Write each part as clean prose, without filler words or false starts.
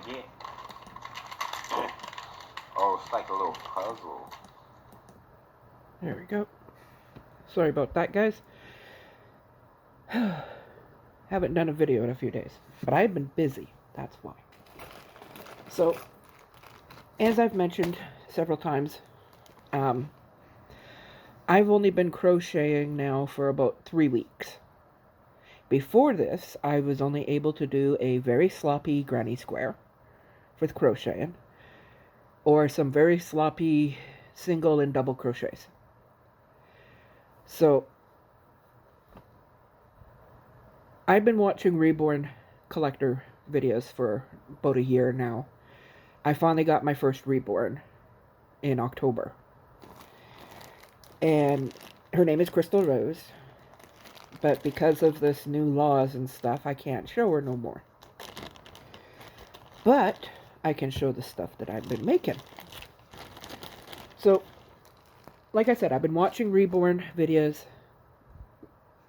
get? Oh, it's like a little puzzle. There we go. Sorry about that, guys. Haven't done a video in a few days, but I've been busy. That's why. So, as I've mentioned several times, I've only been crocheting now for about 3 weeks. Before this, I was only able to do a very sloppy granny square with crocheting, or some very sloppy single and double crochets. So, I've been watching Reborn collector videos for about a year now. I finally got my first Reborn in October. And her name is Crystal Rose. But because of this new laws and stuff, I can't show her no more. But I can show the stuff that I've been making. So, like I said, I've been watching Reborn videos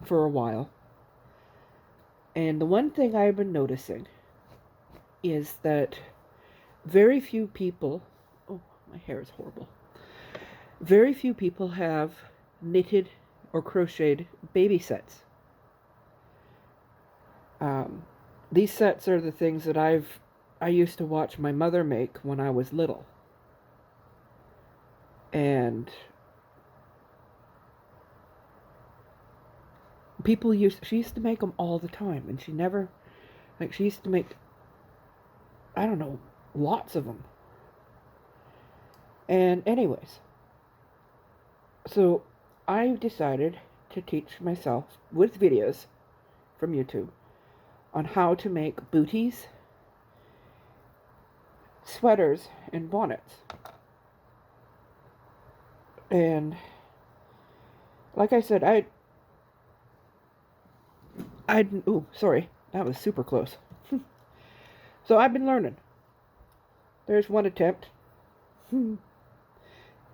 for a while. And the one thing I've been noticing is that very few people... Oh, my hair is horrible. Very few people have knitted or crocheted baby sets. These sets are the things that I used to watch my mother make when I was little. And she used to make them all the time, and she used to make, I don't know, lots of them. And anyways, so I decided to teach myself with videos from YouTube on how to make booties, sweaters, and bonnets. And like I said, oh, sorry, that was super close. So I've been learning. There's one attempt. That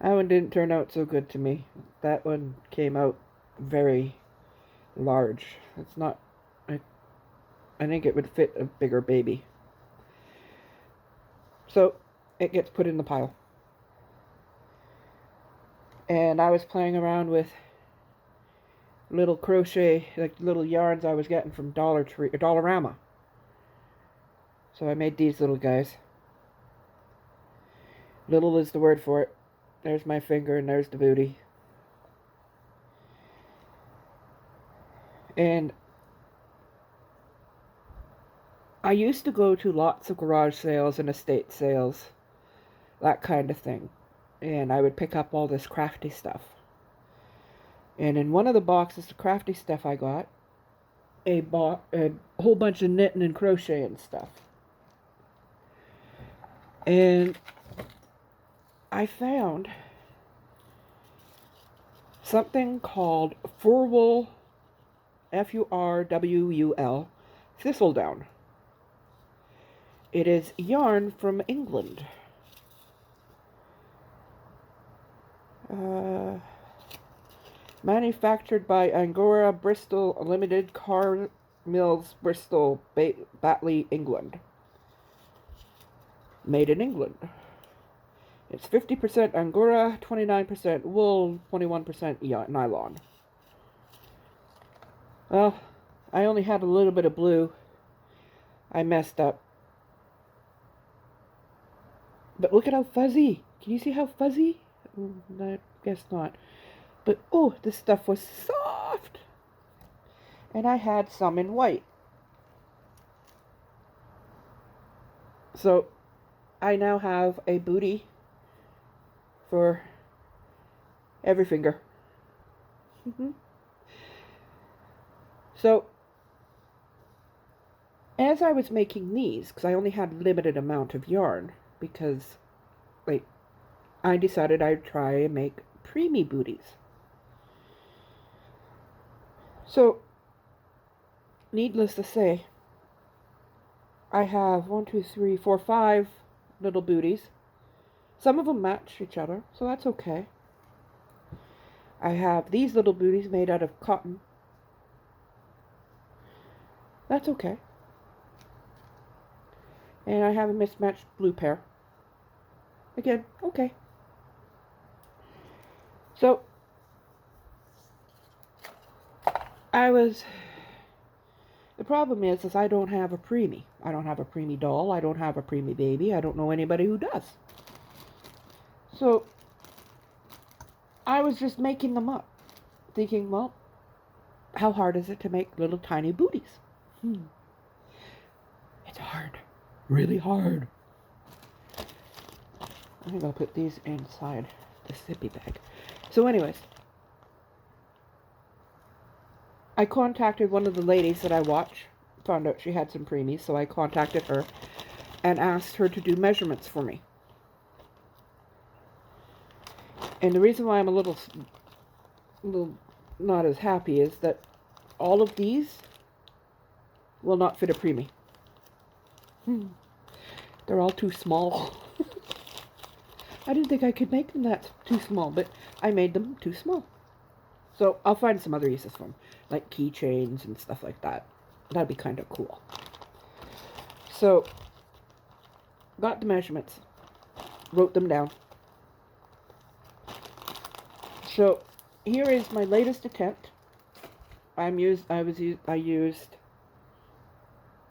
one didn't turn out so good to me. That one came out very large. It's not... I think it would fit a bigger baby. So, it gets put in the pile. And I was playing around with little crochet, like little yarns I was getting from Dollar Tree, or Dollarama. So I made these little guys. Little is the word for it. There's my finger and there's the booty. And I used to go to lots of garage sales and estate sales, that kind of thing. And I would pick up all this crafty stuff. And in one of the boxes of crafty stuff I got, a whole bunch of knitting and crocheting stuff. And I found something called Furwool, Furwl, thistledown. It is yarn from England. Manufactured by Angora Bristol Limited, Car Mills, Bristol, Batley, England. Made in England. It's 50% Angora, 29% wool, 21% nylon. Well, I only had a little bit of blue. I messed up. But look at how fuzzy. Can you see how fuzzy? I guess not. But, oh, this stuff was soft. And I had some in white. So, I now have a booty for every finger. So, as I was making these, because I only had a limited amount of yarn, because, I decided I'd try and make preemie booties. So, needless to say, I have 5 little booties. Some of them match each other, so that's okay. I have these little booties made out of cotton. That's okay. And I have a mismatched blue pair. Again, okay. So, the problem is I don't have a preemie. I don't have a preemie doll. I don't have a preemie baby. I don't know anybody who does. So, I was just making them up. Thinking, well, how hard is it to make little tiny booties? It's hard. Really hard. I think I'll put these inside the sippy bag. So anyways, I contacted one of the ladies that I watch. Found out she had some preemies, so I contacted her and asked her to do measurements for me. And the reason why I'm a little not as happy is that all of these will not fit a preemie. They're all too small. I didn't think I could make them that too small, but I made them too small. So I'll find some other uses for them, like keychains and stuff like that. That'd be kind of cool. So, got the measurements, wrote them down. So, here is my latest attempt. I used.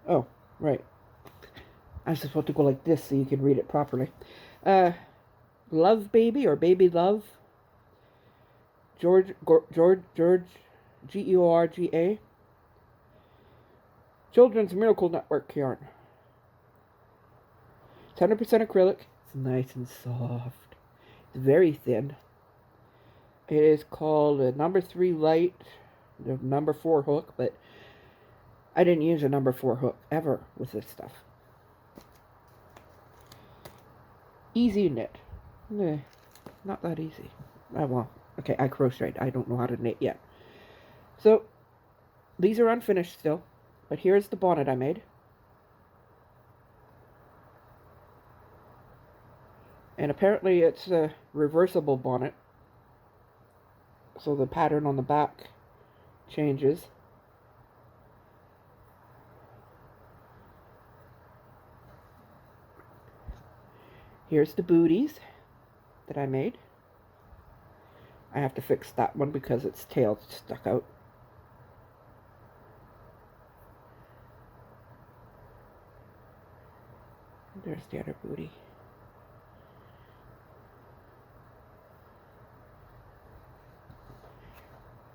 Oh, right. I'm supposed to go like this so you can read it properly. Love Baby or Baby Love. George, Georga. Children's Miracle Network yarn. It's 100% acrylic. It's nice and soft. It's very thin. It is called a number 3 light, the number 4 hook, but I didn't use a number 4 hook ever with this stuff. Easy knit. Not that easy. Well, okay, I crocheted. I don't know how to knit yet. So, these are unfinished still, but here's the bonnet I made. And apparently it's a reversible bonnet, so the pattern on the back changes. Here's the booties that I made. I have to fix that one because its tail stuck out. There's the other booty.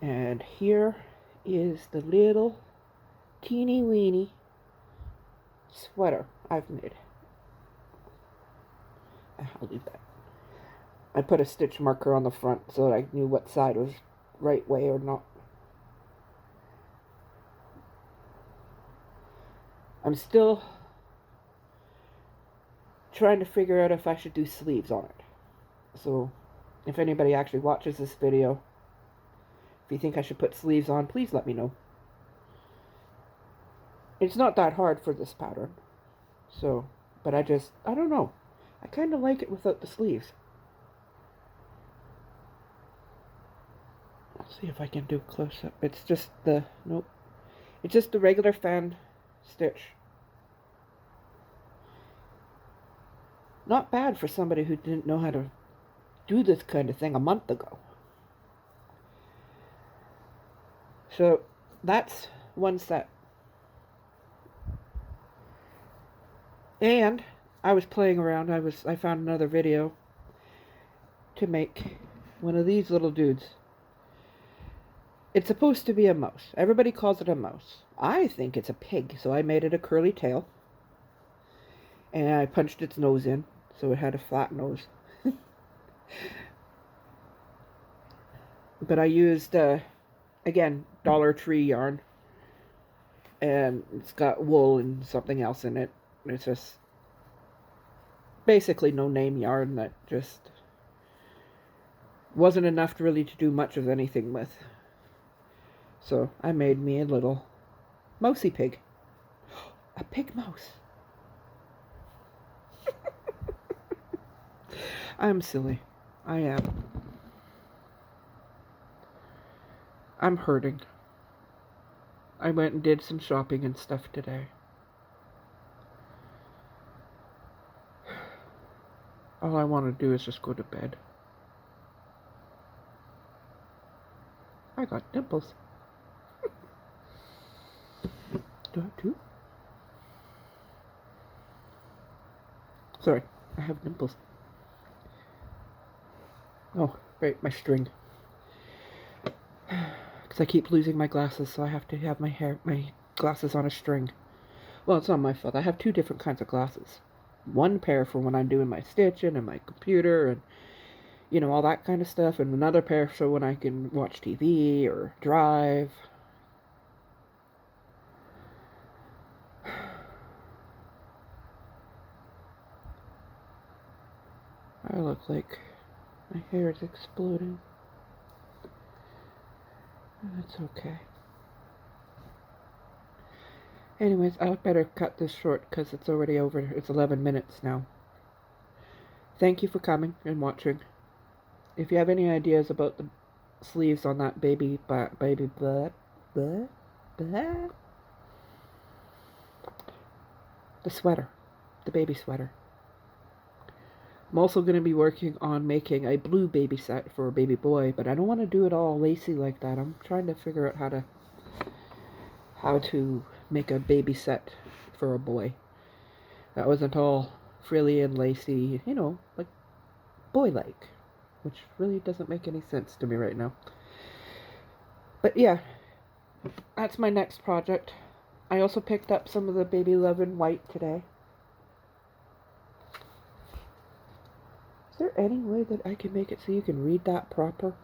And here is the little teeny weeny sweater I've made. I'll leave that. I put a stitch marker on the front so that I knew what side was right way or not. I'm still trying to figure out if I should do sleeves on it. So, if anybody actually watches this video, if you think I should put sleeves on, please let me know. It's not that hard for this pattern. So, but I don't know. I kind of like it without the sleeves. Let's see if I can do close up. It's just the, nope. It's just the regular fan stitch. Not bad for somebody who didn't know how to do this kind of thing a month ago. So, that's one set. And I was playing around. I found another video to make one of these little dudes. It's supposed to be a mouse. Everybody calls it a mouse. I think it's a pig, so I made it a curly tail. And I punched its nose in, so it had a flat nose. But I used, again, Dollar Tree yarn. And it's got wool and something else in it. It's just basically no name yarn that just wasn't enough really to do much of anything with. So I made me a little mousy pig. A pig mouse. I'm silly. I am. I'm hurting. I went and did some shopping and stuff today. all I want to do is just go to bed. I got dimples. Do I have two? Sorry, I have dimples. Oh, right, my string. Because I keep losing my glasses, so I have to have my glasses on a string. Well, it's not my fault. I have two different kinds of glasses. One pair for when I'm doing my stitching and my computer and, you know, all that kind of stuff. And another pair so when I can watch TV or drive. I look like my hair is exploding. That's okay. Anyways, I better cut this short because it's already over. It's 11 minutes now. Thank you for coming and watching. If you have any ideas about the sleeves on that baby butt, the sweater, the baby sweater. I'm also going to be working on making a blue baby set for a baby boy, but I don't want to do it all lacy like that. I'm trying to figure out how to make a baby set for a boy that wasn't all frilly and lacy, you know, like boy-like, which really doesn't make any sense to me right now. But yeah, that's my next project. I also picked up some of the Baby Lovin' white today. Is there any way that I can make it so you can read that proper?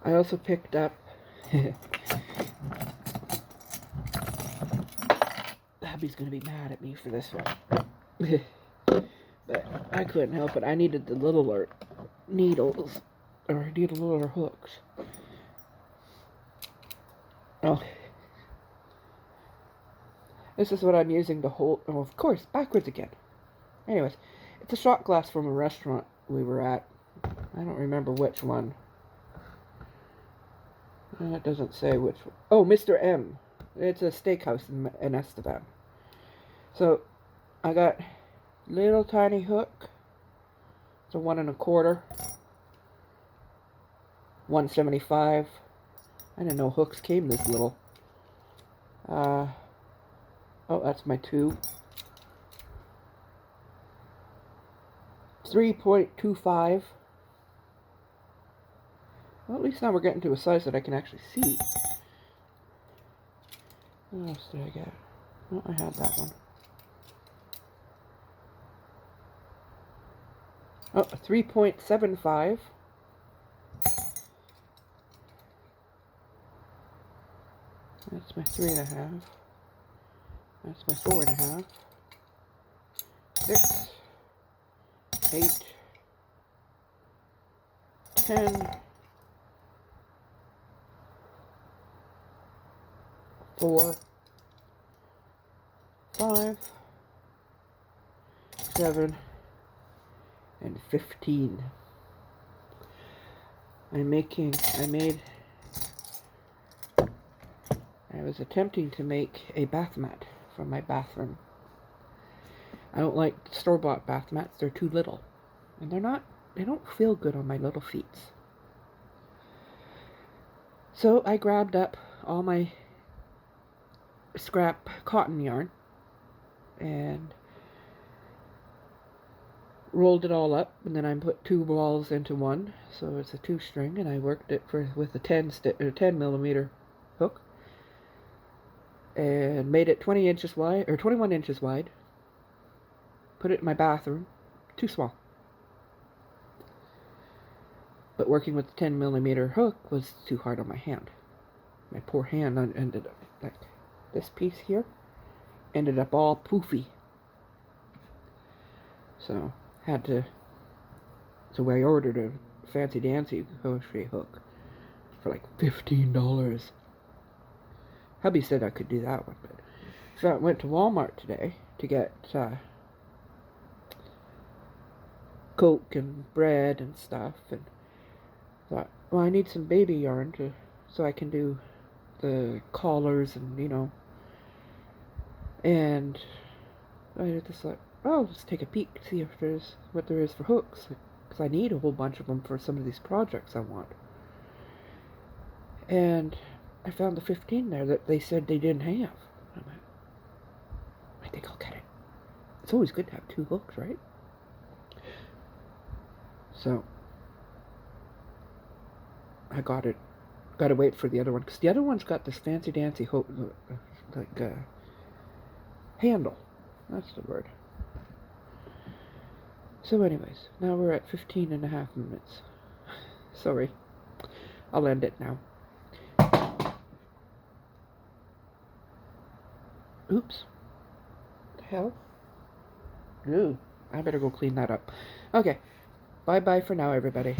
I also picked up Abby's gonna be mad at me for this one. But I couldn't help it. I needed the littler needles, or I needed littler hooks. Oh, this is what I'm using to hold. Oh, of course, backwards again. Anyways, it's a shot glass from a restaurant we were at. I don't remember which one. It doesn't say which one. Oh, Mr. M. It's a steakhouse in Estevan. So, I got little tiny hook. It's a 1 1/4. 175. I didn't know hooks came this little. Oh, that's my 2. 3.25. Well, at least now we're getting to a size that I can actually see. What else did I get? Oh, I had that one. Oh, 3.75. That's my 3.5. That's my 4.5. 6, 8, 10, 4, 5, 7, and 15. I was attempting to make a bath mat for my bathroom. I don't like store-bought bath mats. They're too little. And they don't feel good on my little feet. So I grabbed up all my scrap cotton yarn and rolled it all up, and then I put 2 balls into one, so it's a 2-string, and I worked it with a 10 millimeter hook, and made it 20 inches wide, or 21 inches wide. Put it in my bathroom. Too small. But working with the 10 millimeter hook was too hard on my hand. My poor hand ended up like this piece here. Ended up all poofy. So I ordered a fancy dancy crochet hook for like $15. Hubby said I could do that one, but so I went to Walmart today to get Coke and bread and stuff, and thought, well, I need some baby yarn so I can do the collars and, you know, and I just thought, oh, let's take a peek, see if there's what there is for hooks, because I need a whole bunch of them for some of these projects I want. And I found the 15 there that they said they didn't have. I'm like, I think I'll get it. It's always good to have 2 hooks, right? So I got it. Got to wait for the other one, because the other one's got this fancy dancy hook, handle. That's the word. So anyways, now we're at 15 and a half minutes. Sorry. I'll end it now. Oops. The hell? Ooh, I better go clean that up. Okay. Bye-bye for now, everybody.